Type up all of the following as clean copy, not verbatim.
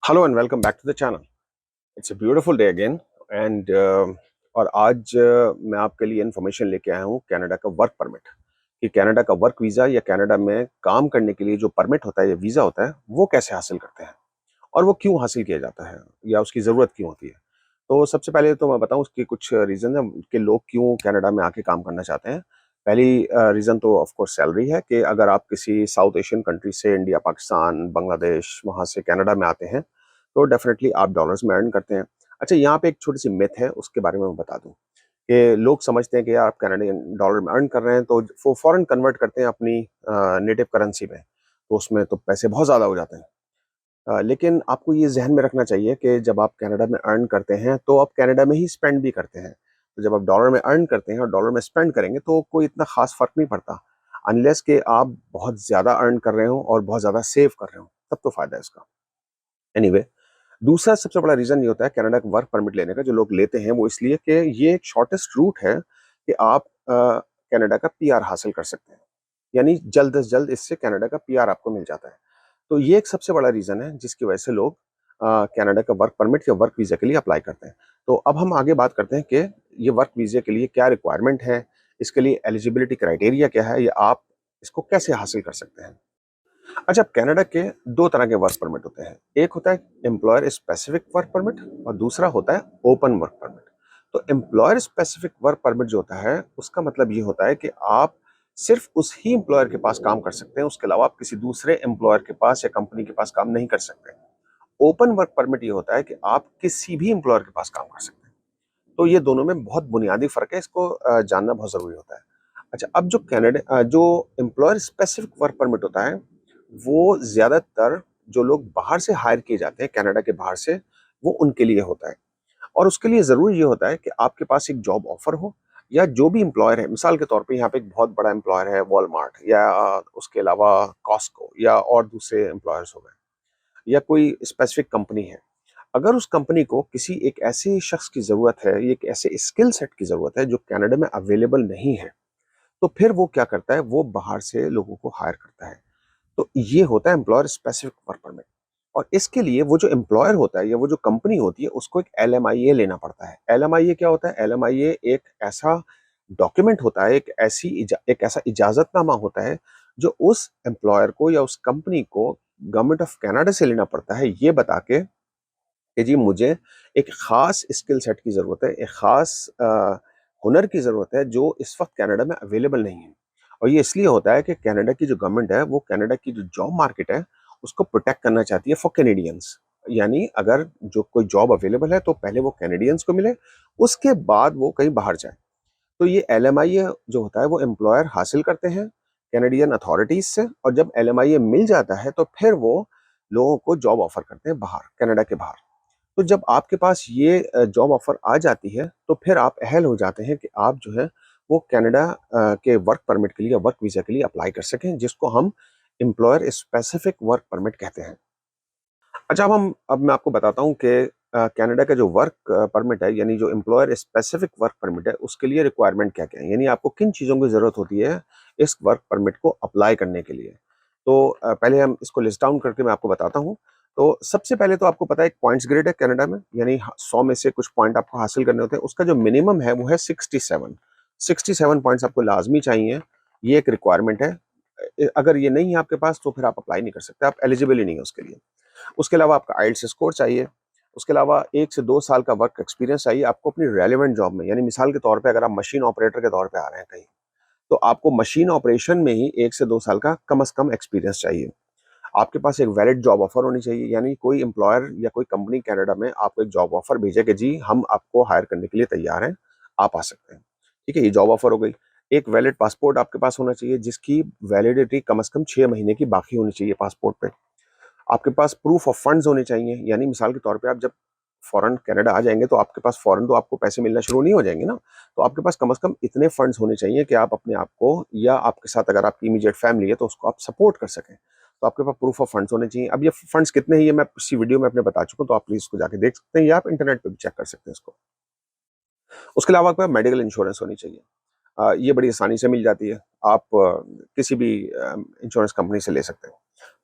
Hello and welcome back to the channel. It's a beautiful day again and और आज मैं आपके लिए इन्फॉर्मेशन लेके आया हूँ कनाडा का वर्क परमिट कि कनाडा का वर्क वीज़ा या कनाडा में काम करने के लिए जो परमिट होता है या वीज़ा होता है वो कैसे हासिल करते हैं और वो क्यों हासिल किया जाता है या उसकी ज़रूरत क्यों होती है। तो सबसे पहले तो मैं बताऊँ उसके कुछ रीज़न है कि लोग क्यों कनाडा में आके काम करना चाहते हैं। पहली रीज़न तो ऑफ कोर्स सैलरी है कि अगर आप किसी साउथ एशियन कंट्री से इंडिया, पाकिस्तान, बांग्लादेश वहाँ से कनाडा में आते हैं तो डेफिनेटली आप डॉलर्स में अर्न करते हैं। अच्छा, यहाँ पे एक छोटी-सी मिथ है, उसके बारे में मैं बता दूँ कि लोग समझते हैं कि यार आप कनाडियन डॉलर में अर्न कर रहे हैं, तो वो फ़ौरन कन्वर्ट करते हैं अपनी नेटिव करेंसी में, तो उसमें तो पैसे बहुत ज़्यादा हो जाते हैं। लेकिन आपको ये ज़हन में रखना चाहिए कि जब आप कनाडा में अर्न करते हैं, तो आप कनाडा में ही स्पेंड भी करते हैं। तो जब आप डॉलर में अर्न करते हैं और डॉलर में स्पेंड करेंगे, तो कोई इतना ख़ास फ़र्क नहीं पड़ता, अनलेस कि आप बहुत ज़्यादा अर्न कर रहे हों और बहुत ज़्यादा सेव कर रहे हों, तब तो फ़ायदा है इसका। एनीवे, दूसरा सबसे बड़ा रीज़न ये होता है कनाडा का वर्क परमिट लेने का जो लोग लेते हैं वो इसलिए कि ये एक शॉर्टेस्ट रूट है कि आप कनाडा का पीआर हासिल कर सकते हैं। यानी जल्द से जल्द इससे कनाडा का पीआर आपको मिल जाता है। तो ये एक सबसे बड़ा रीज़न है जिसकी वजह से लोग कनाडा का वर्क परमिट या वर्क वीज़ा के लिए अप्लाई करते हैं। तो अब हम आगे बात करते हैं कि ये वर्क वीज़ा के लिए क्या रिक्वायरमेंट है, इसके लिए एलिजिबिलिटी क्राइटेरिया क्या है या आप इसको कैसे हासिल कर सकते हैं। अच्छा, कनाडा के 2 तरह के वर्क परमिट होते हैं। एक होता है एम्प्लॉयर स्पेसिफिक वर्क परमिट और दूसरा होता है ओपन वर्क परमिट। तो एम्प्लॉयर स्पेसिफिक वर्क परमिट जो होता है, उसका मतलब ये होता है कि आप सिर्फ़ उस ही एम्प्लॉयर के पास काम कर सकते हैं, उसके अलावा आप किसी दूसरे एम्प्लॉयर के पास या कंपनी के पास काम नहीं कर सकते। ओपन वर्क परमिट ये होता है कि आप किसी भी एम्प्लॉयर के पास काम कर सकते हैं। तो ये दोनों में बहुत बुनियादी फ़र्क है, इसको जानना बहुत ज़रूरी होता है। अच्छा, अब जो एम्प्लॉयर स्पेसिफिक वर्क परमिट होता है, वो ज़्यादातर जो लोग बाहर से हायर किए जाते हैं, कनाडा के बाहर से, वो उनके लिए होता है। और उसके लिए ज़रूरी ये होता है कि आपके पास एक जॉब ऑफ़र हो या जो भी एम्प्लॉयर है, मिसाल के तौर पे यहाँ पे एक बहुत बड़ा एम्प्लॉयर है वॉलमार्ट या उसके अलावा कॉस्टको या और दूसरे एम्प्लॉयर्स हो गए या कोई स्पेसिफिक कंपनी है। अगर उस कंपनी को किसी एक ऐसे शख्स की ज़रूरत है, एक ऐसे स्किल सेट की ज़रूरत है जो कनाडा में अवेलेबल नहीं है, तो फिर वो क्या करता है, वो बाहर से लोगों को हायर करता है। तो ये होता है एम्प्लॉयर स्पेसिफिक वर्क परमिट। और इसके लिए वो जो एम्प्लॉयर होता है या वो जो कंपनी होती है उसको एक एलएमआईए लेना पड़ता है। एलएमआईए क्या होता है? एलएमआईए एक ऐसा डॉक्यूमेंट होता है, एक ऐसा इजाज़तनामा होता है जो उस एम्प्लॉयर को या उस कंपनी को गवर्नमेंट ऑफ कनाडा से लेना पड़ता है, ये बता के कि जी मुझे एक ख़ास स्किल सेट की ज़रूरत है, एक ख़ास हुनर की ज़रूरत है जो इस वक़्त कनाडा में अवेलेबल नहीं है। और ये इसलिए होता है कि कनाडा की जो गवर्नमेंट है वो कनाडा की जो जॉब मार्केट है उसको प्रोटेक्ट करना चाहती है फॉर कैनेडियंस। यानी अगर जो कोई जॉब अवेलेबल है तो पहले वो कैनेडियंस को मिले, उसके बाद वो कहीं बाहर जाए। तो ये एलएमआईए जो होता है वो एम्प्लॉयर हासिल करते हैं कैनेडियन अथॉरिटीज़ से, और जब एलएमआईए मिल जाता है तो फिर वो लोगों को जॉब ऑफ़र करते हैं बाहर, कनाडा के बाहर। तो जब आपके पास ये जॉब ऑफर आ जाती है, तो फिर आप अहल हो जाते हैं कि आप जो है वो कनाडा के वर्क परमिट के लिए, वर्क वीज़ा के लिए अप्लाई कर सकें, जिसको हम एम्प्लॉयर स्पेसिफिक वर्क परमिट कहते हैं। अच्छा, अब मैं आपको बताता हूँ कि कनाडा का जो वर्क परमिट है, यानी जो एम्प्लॉयर स्पेसिफिक वर्क परमिट है, उसके लिए रिक्वायरमेंट क्या-क्या है? यानी आपको किन चीज़ों की ज़रूरत होती है, इस वर्क परमिट को अप्लाई करने के लिए। तो पहले हम इसको लिस्ट डाउन करके मैं आपको बताता हूँ। तो सबसे पहले तो आपको पता है एक पॉइंट्स ग्रिड है कनाडा में, यानी 100 में से कुछ पॉइंट आपको हासिल करने होते हैं। उसका जो मिनिमम है, वो है 67। 67 पॉइंट्स आपको लाज़मी चाहिए, ये एक रिक्वायरमेंट है। अगर ये नहीं है आपके पास, तो फिर आप अप्लाई नहीं कर सकते, आप एलिजिबल ही नहीं है उसके लिए। उसके अलावा आपका आइल्स स्कोर चाहिए। उसके अलावा 1 से 2 साल का वर्क एक्सपीरियंस चाहिए आपको अपनी रेलेवेंट जॉब में। यानी मिसाल के तौर पे अगर आप मशीन ऑपरेटर के तौर पे आ रहे हैं कहीं, तो आपको मशीन ऑपरेशन में ही 1 से 2 साल का कम से कम एक्सपीरियंस चाहिए। आपके पास एक वैलिड जॉब ऑफर होनी चाहिए, यानी कोई एम्प्लॉयर या कोई कंपनी कनाडा में आपको एक जॉब ऑफर भेजे कि जी हम आपको हायर करने के लिए तैयार हैं, आप आ सकते हैं। ठीक है, ये जॉब ऑफर हो गई। एक वैलिड पासपोर्ट आपके पास होना चाहिए जिसकी वैलिडिटी कम से कम 6 महीने की बाकी होनी चाहिए पासपोर्ट पे। आपके पास प्रूफ ऑफ फंड्स होने चाहिए, यानी मिसाल के तौर पे आप जब फॉरेन कनाडा आ जाएँगे तो आपके पास फॉरेन तो आपको पैसे मिलना शुरू नहीं हो जाएँगे ना। तो आपके पास कम से कम इतने फंड्स होने चाहिए कि आप अपने आप को या आपके साथ अगर आपकी इमीडिएट फैमिली है तो उसको आप सपोर्ट कर सकें। तो आपके पास प्रूफ ऑफ फंड्स होने चाहिए। अब ये फंड्स कितने हैं ये मैं इसी वीडियो में अपने बता चुका हूँ, तो आप प्लीज़ इसको जाके देख सकते हैं या आप इंटरनेट पे भी चेक कर सकते हैं इसको। उसके अलावा आपके पास मेडिकल इंश्योरेंस होनी चाहिए। ये बड़ी आसानी से मिल जाती है। आप किसी भी इंश्योरेंस कंपनी से ले सकते हैं।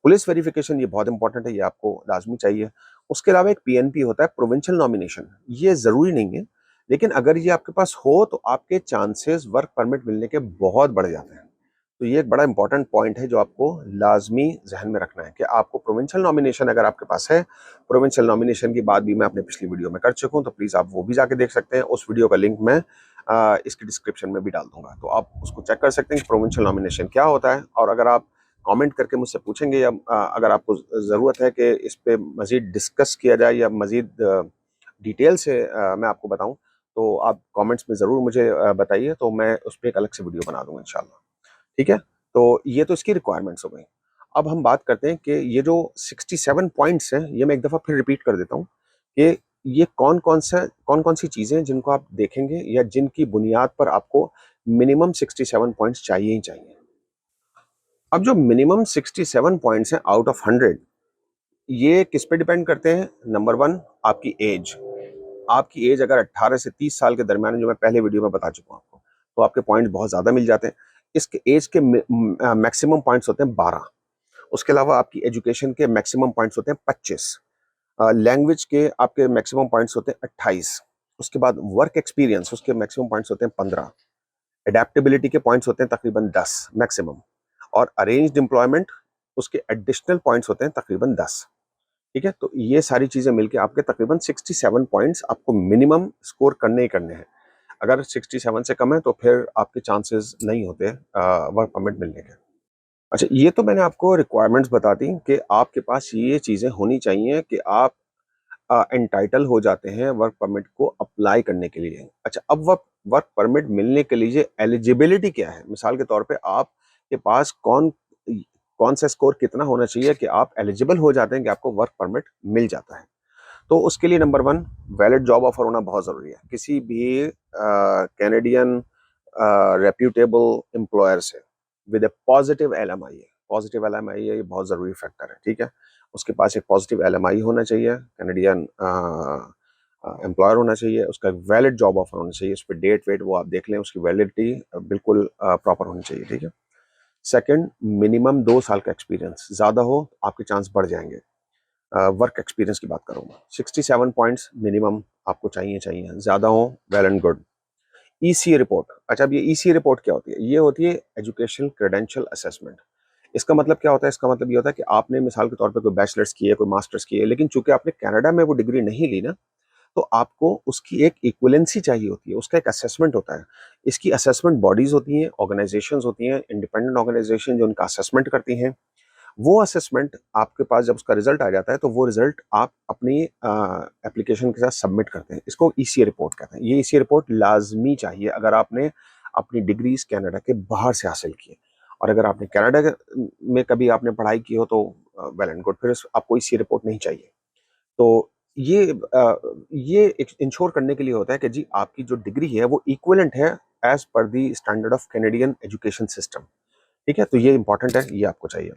पुलिस वेरिफिकेशन ये बहुत इंपॉर्टेंट है, ये आपको लाज़मी चाहिए। उसके अलावा एक पीएनपी होता है, प्रोविंशियल नॉमिनेशन। ये ज़रूरी नहीं है, लेकिन अगर ये आपके पास हो तो आपके चांसेस वर्क परमिट मिलने के बहुत बढ़ जाते हैं। तो ये एक बड़ा इंपॉर्टेंट पॉइंट है जो आपको लाज़मी ज़हन में रखना है कि आपको प्रोविंशियल नॉमिनेशन अगर आपके पास है। प्रोविंशियल नॉमिनेशन की बात भी मैं अपने पिछली वीडियो में कर चुका हूँ, तो प्लीज़ आप वो भी जाके देख सकते हैं। उस वीडियो का लिंक मैं इसकी डिस्क्रिप्शन में भी डाल दूँगा, तो आप उसको चेक कर सकते हैं कि प्रोविंशियल नॉमिनेशन क्या होता है। और अगर आप कमेंट करके मुझसे पूछेंगे या अगर आपको ज़रूरत है कि इस पे मज़ीद डिस्कस किया जाए या मज़ीद डिटेल से मैं आपको बताऊँ, तो आप कमेंट्स में ज़रूर मुझे बताइए, तो मैं उस पे एक अलग से वीडियो बना दूँगा इंशाल्लाह। ठीक है? तो ये तो इसकी रिक्वायरमेंट्स हो गई। अब हम बात करते हैं कि ये जो 67 पॉइंट्स हैं, ये मैं एक दफ़ा फिर रिपीट कर देता हूँ कि ये कौन-कौन सी चीज़ें हैं जिनको आप देखेंगे या जिनकी बुनियाद पर आपको मिनिमम 67 पॉइंट्स चाहिए ही चाहिए। अब जो मिनिमम 67 पॉइंट्स हैं आउट ऑफ 100, ये किस पे डिपेंड करते हैं? नंबर 1, आपकी एज। आपकी एज अगर 18 से 30 साल के दरमियान है, जो मैं पहले वीडियो में बता चुका हूँ आपको, तो आपके पॉइंट्स बहुत ज़्यादा मिल जाते हैं। इसके एज के मैक्सिमम पॉइंट्स होते हैं 12। उसके अलावा आपकी एजुकेशन के मैक्सिमम पॉइंट्स होते हैं 25। लैंग्वेज के आपके मैक्सिमम पॉइंट्स होते हैं 28। उसके बाद वर्क एक्सपीरियंस, उसके मैक्सिमम पॉइंट्स होते हैं 15। एडेप्टेबिलिटी के पॉइंट्स होते हैं तकरीबन 10 मैक्सिमम। और अरेंज्ड एम्प्लॉयमेंट, उसके एडिशनल पॉइंट्स होते हैं तकरीबन 10। ठीक है? तो ये सारी चीज़ें मिलके आपके तकरीबन 67 पॉइंट्स आपको मिनिमम स्कोर करने ही करने हैं। अगर 67 से कम है तो फिर आपके चांसेस नहीं होते वर्क परमिट मिलने के। अच्छा, ये तो मैंने आपको रिक्वायरमेंट्स बता दी कि आपके पास ये चीज़ें होनी चाहिए कि आप एंटाइटल हो जाते हैं वर्क परमिट को अप्लाई करने के लिए। अच्छा, अब वर्क वर्क परमिट मिलने के लिए एलिजिबिलिटी क्या है? मिसाल के तौर पे आपके पास कौन सा स्कोर कितना होना चाहिए कि आप एलिजिबल हो जाते हैं कि आपको वर्क परमिट मिल जाता है। तो उसके लिए नंबर 1, वैलिड जॉब ऑफर होना बहुत ज़रूरी है। किसी भी कैनेडियन रेप्यूटेबल एम्प्लॉयर से with A positive LMI. Positive LMI ये बहुत ज़रूरी फैक्टर है, ठीक है? उसके पास एक पॉजिटिव एलएमआई होना चाहिए, कैनेडियन एम्प्लॉयर होना चाहिए, उसका वैलिड जॉब ऑफर होना चाहिए, उस पर डेट वेट वो आप देख लें, उसकी वैलिडिटी बिल्कुल प्रॉपर होनी चाहिए, ठीक है? सेकंड, मिनिमम 2 साल का एक्सपीरियंस, ज़्यादा हो आपके चांस बढ़ जाएंगे। वर्क एक्सपीरियंस की बात करूँगा, 67 पॉइंट्स मिनिमम आपको चाहिए, ज़्यादा हो well and good. ECA report, अच्छा अब ये ईसीए रिपोर्ट क्या होती है? ये होती है एजुकेशनल क्रेडेंशियल असेसमेंट। इसका मतलब क्या होता है? इसका मतलब ये होता है कि आपने मिसाल के तौर पे कोई बैचलर्स की है, कोई मास्टर्स की है, लेकिन चूंकि आपने कनाडा में वो डिग्री नहीं ली ना, तो आपको उसकी एक इक्विवेलेंसी चाहिए होती है, उसका एक असेसमेंट होता है। इसकी असेसमेंट बॉडीज होती हैं, ऑर्गेनाइजेशंस होती हैं, इंडिपेंडेंट ऑर्गेनाइजेशन जो उनका असेसमेंट करती हैं। वो असेसमेंट आपके पास जब उसका रिजल्ट आ जाता है, तो वो रिजल्ट आप अपनी एप्लीकेशन के साथ सबमिट करते हैं। इसको ईसीए रिपोर्ट कहते हैं। ये ईसीए रिपोर्ट लाजमी चाहिए अगर आपने अपनी डिग्रीज कनाडा के बाहर से हासिल की है। और अगर आपने कनाडा में कभी आपने पढ़ाई की हो तो वेल एंड गुड, फिर आपको ईसीए रिपोर्ट नहीं चाहिए। तो ये इंश्योर करने के लिए होता है कि जी आपकी जो डिग्री है वो इक्विवेलेंट है एज पर the standard of Canadian education system. ठीक है? तो ये इंपॉर्टेंट है, ये आपको चाहिए।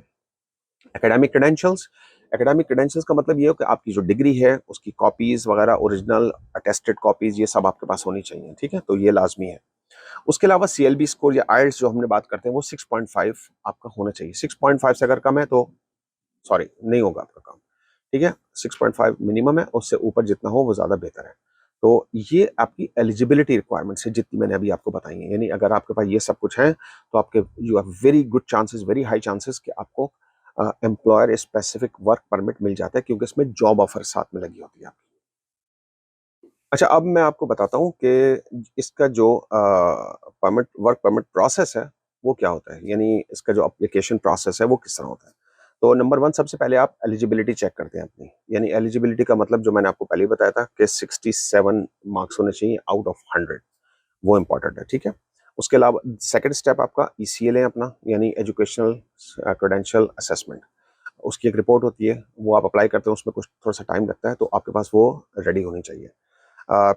एकेडमिक क्रेडेंशियल्स, एकेडमिक क्रेडेंशियल्स का मतलब ये हो कि आपकी जो डिग्री है उसकी कॉपीज वगैरह, ओरिजिनल अटेस्टेड कॉपीज, ये सब आपके पास होनी चाहिए, ठीक है? तो ये लाजमी है। उसके अलावा सीएलबी स्कोर या आईएलटीएस जो हमने बात करते हैं वो 6.5 आपका होना चाहिए। 6.5 से अगर कम है तो सॉरी नहीं होगा आपका काम, ठीक है? 6.5 मिनिमम है, उससे ऊपर जितना हो वो ज़्यादा बेहतर है। तो ये आपकी एलिजिबिलिटी रिक्वायरमेंट्स है जितनी मैंने अभी आपको बताई है। यानी अगर आपके पास ये सब कुछ है तो आपके you have very good chances, very high chances कि आपको एम्प्लॉयर स्पेसिफिक वर्क परमिट मिल जाता है, क्योंकि इसमें जॉब ऑफर साथ में लगी होती है आपकी। अच्छा, अब मैं आपको बताता हूँ कि इसका जो परमिट वर्क परमिट प्रोसेस है वो क्या होता है, यानी इसका जो एप्लीकेशन प्रोसेस है वो किस तरह होता है। तो नंबर 1, सबसे पहले आप एलिजिबिलिटी चेक करते हैं अपनी। यानी एलिजिबिलिटी का मतलब जो मैंने आपको पहले ही बताया था कि 67 मार्क्स होने चाहिए आउट ऑफ 100, वो इम्पोर्टेंट है, ठीक है? उसके अलावा सेकंड स्टेप आपका ईसीएल है अपना, यानी एजुकेशनल क्रेडेंशियल असेसमेंट। उसकी एक रिपोर्ट होती है, वो आप अप्लाई करते हैं, उसमें कुछ थोड़ा सा टाइम लगता है, तो आपके पास वो रेडी होनी चाहिए।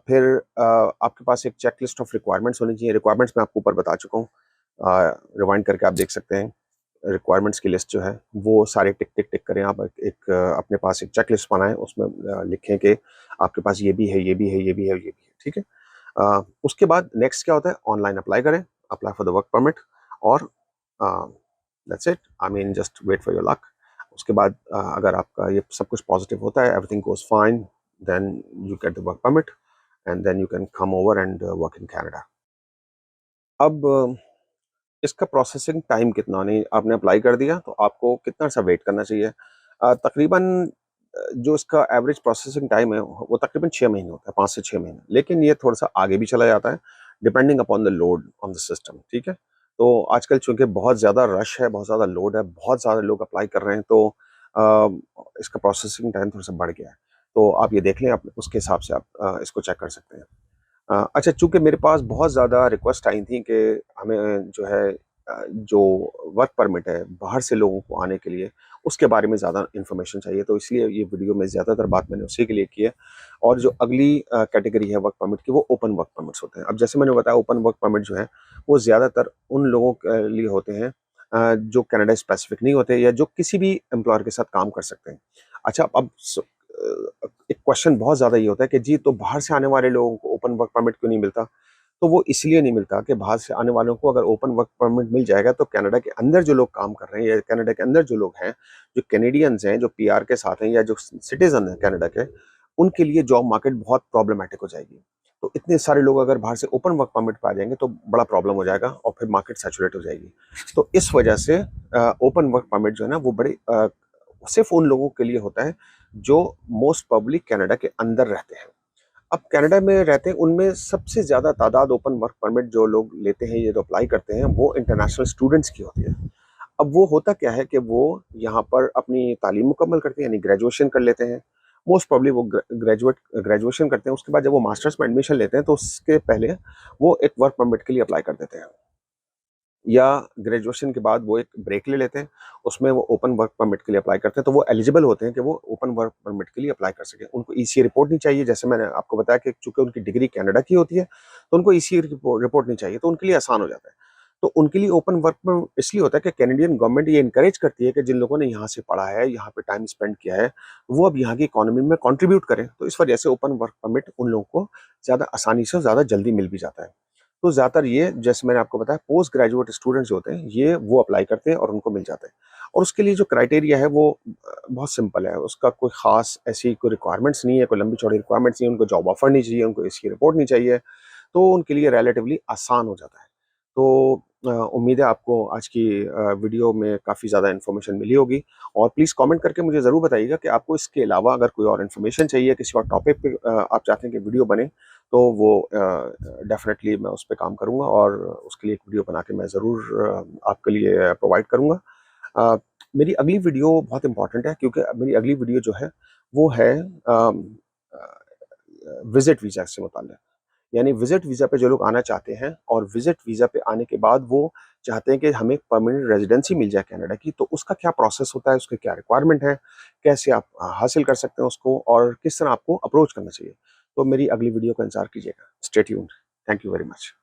फिर आपके पास एक चेकलिस्ट ऑफ रिक्वायरमेंट्स होनी चाहिए। रिक्वायरमेंट्स मैं आपको ऊपर बता चुका हूँ, रिवाइंड करके आप देख सकते हैं। रिक्वायरमेंट्स की लिस्ट जो है वो सारे टिक टिक टिक करें आप। अपने पास एक चेकलिस्ट बनाएं, उसमें लिखें कि आपके पास ये भी है, ये भी है, ये भी है, ये भी है, ठीक है? उसके बाद नेक्स्ट क्या होता है? ऑनलाइन अप्लाई करें, apply for the work permit, और that's it. I mean just wait for your luck. उसके बाद अगर आपका ये सब कुछ पॉजिटिव होता है, everything goes fine, then you get the work permit and then you can come over and work in Canada. अब इसका प्रोसेसिंग टाइम कितना, नहीं आपने अप्लाई कर दिया तो आपको कितना सा वेट करना चाहिए? तकरीबन जो इसका एवरेज प्रोसेसिंग टाइम है वो तकरीबन 6 महीने होता है, 5 से 6 महीने। लेकिन ये थोड़ा-सा आगे भी चला जाता है depending upon the load on the system, ठीक है? तो आजकल चूँकि बहुत ज़्यादा रश है, बहुत ज़्यादा लोड है, बहुत ज़्यादा लोग अप्लाई कर रहे हैं, तो इसका प्रोसेसिंग टाइम थोड़ा-सा बढ़ गया है। तो आप ये देख लें, आप उसके हिसाब से आप इसको चेक कर सकते हैं। अच्छा, चूँकि मेरे पास बहुत ज़्यादा रिक्वेस्ट आई थी कि हमें जो है जो वर्क परमिट है बाहर से लोगों को आने के लिए, उसके बारे में ज़्यादा इन्फॉर्मेशन चाहिए, तो इसलिए ये वीडियो में ज़्यादातर बात मैंने उसी के लिए की है। और जो अगली कैटेगरी है वर्क परमिट की, वो ओपन वर्क परमिट्स होते हैं। अब जैसे मैंने बताया, ओपन वर्क परमिट जो है वो ज़्यादातर उन लोगों के लिए होते हैं जो कनाडा स्पेसिफिक नहीं होते या जो किसी भी एम्प्लॉयर के साथ काम कर सकते हैं। अच्छा, अब एक क्वेश्चन बहुत ज़्यादा ये होता है कि जी, तो बाहर से आने वाले लोगों को ओपन वर्क परमिट क्यों नहीं मिलता? तो वो इसलिए नहीं मिलता कि बाहर से आने वालों को अगर ओपन वर्क परमिट मिल जाएगा तो कनाडा के अंदर जो लोग काम कर रहे हैं या कनाडा के अंदर जो लोग हैं, जो कैनेडियंस हैं, जो पीआर के साथ हैं या जो सिटीज़न हैं कनाडा के, उनके लिए जॉब मार्केट बहुत प्रॉब्लमैटिक हो जाएगी। तो इतने सारे लोग अगर बाहर से ओपन वर्क परमिट पे आ जाएँगे तो बड़ा प्रॉब्लम हो जाएगा और फिर मार्केट सैचुरेट हो जाएगी। तो इस वजह से ओपन वर्क परमिट जो है ना वो बड़ी सिर्फ़ उन लोगों के लिए होता है जो मोस्ट प्रोबेबली कनाडा के अंदर रहते हैं। अब कनाडा में रहते हैं, उनमें सबसे ज़्यादा तादाद ओपन वर्क परमिट जो लोग लेते हैं, ये जो अप्लाई करते हैं, वो इंटरनेशनल स्टूडेंट्स की होती है। अब वो होता क्या है कि वो यहाँ पर अपनी तालीम मुकम्मल करते हैं, यानी ग्रेजुएशन कर लेते हैं। मोस्ट प्रोबेबली वो ग्रेजुएशन करते हैं, उसके बाद जब वो मास्टर्स में एडमिशन लेते हैं, तो उसके पहले वो एक वर्क परमिट के लिए अप्लाई कर देते हैं। या ग्रेजुएशन के बाद वो एक ब्रेक ले लेते हैं, उसमें वो ओपन वर्क परमिट के लिए अप्लाई करते हैं, तो वो एलिजिबल होते हैं कि वो ओपन वर्क परमिट के लिए अप्लाई कर सकें। उनको ईसीए रिपोर्ट नहीं चाहिए, जैसे मैंने आपको बताया कि चूँकि उनकी डिग्री कनाडा की होती है, तो उनको ईसीए रिपोर्ट नहीं चाहिए, तो उनके लिए आसान हो जाता है। तो उनके लिए ओपन वर्क में इसलिए होता है कि कैनेडियन गवर्नमेंट ये एनकरेज करती है कि जिन लोगों ने यहाँ से पढ़ा है, यहाँ पे टाइम स्पेंड किया है, वो अब यहाँ की इकोनॉमी में कंट्रीब्यूट करें। तो इस वजह से ओपन वर्क परमिट उन लोगों को ज़्यादा आसानी से, ज़्यादा जल्दी मिल भी जाता है। तो ज़्यादातर ये, जैसे मैंने आपको बताया, पोस्ट ग्रेजुएट स्टूडेंट्स जो होते हैं, ये वो अप्लाई करते हैं और उनको मिल जाता है। और उसके लिए जो क्राइटेरिया है वो बहुत सिंपल है, उसका कोई ख़ास ऐसी कोई रिक्वायरमेंट्स नहीं है, कोई लंबी-चौड़ी रिक्वायरमेंट्स नहीं है, उनको जॉब ऑफ़र नहीं चाहिए, उनको इसकी रिपोर्ट नहीं चाहिए, तो उनके लिए रिलेटिवली आसान हो जाता है। तो उम्मीद है आपको आज की वीडियो में काफ़ी ज़्यादा इन्फॉर्मेशन मिली होगी, और प्लीज़ कमेंट करके मुझे ज़रूर बताइएगा कि आपको इसके अलावा अगर कोई और इन्फॉर्मेशन चाहिए, किसी और टॉपिक पे आप चाहते हैं कि वीडियो बने, तो वो डेफ़िनेटली मैं उस पे काम करूँगा और उसके लिए एक वीडियो बना के मैं ज़रूर आपके लिए प्रोवाइड करूँगा। अ, मेरी अगली वीडियो बहुत इम्पोर्टेंट है, क्योंकि मेरी अगली वीडियो जो है वो है विज़िट वीज़ा से मुताल्लिक़। यानी विज़िट वीज़ा पे जो लोग आना चाहते हैं और विज़िट वीज़ा पे आने के बाद वो चाहते हैं कि हमें परमानेंट रेज़िडेंसी मिल जाए कनाडा की, तो उसका क्या प्रोसेस होता है, उसकी क्या रिक्वायरमेंट है, कैसे आप हासिल कर सकते हैं उसको और किस तरह आपको अप्रोच करना चाहिए। तो मेरी अगली वीडियो का इंतज़ार कीजिएगा। Stay tuned. Thank you very much.